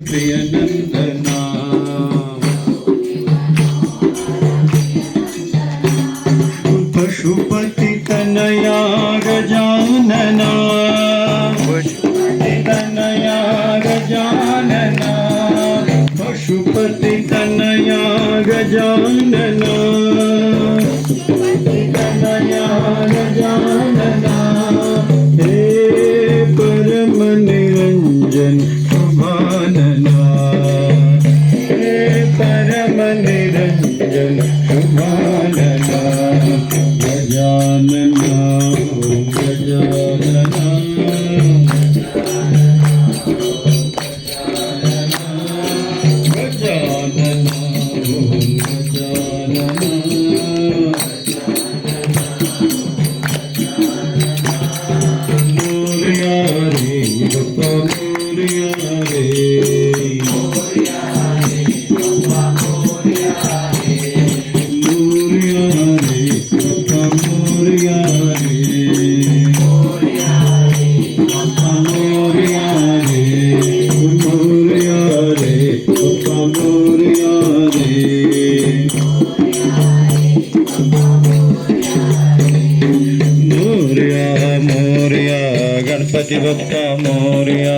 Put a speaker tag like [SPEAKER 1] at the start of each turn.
[SPEAKER 1] प्रियनंदना पशुपति तनया गजानना पशुपति तनया गजानना पशुपति तनया गजानना तनया गजानना हे परम निरंजन शुभानना हे परम निरंजन शुभानना गजानना ओम गजानना गजानना ओम गजानना मोरया रे बप्पा मोरया रे मोरया रे बप्पा मोरया रे बप्पा मोरया रे मोरया रे बप्पा मोरया रे मोरया रे बप्पा मोरया रे मोरया मोरया गणपती बप्पा मोरया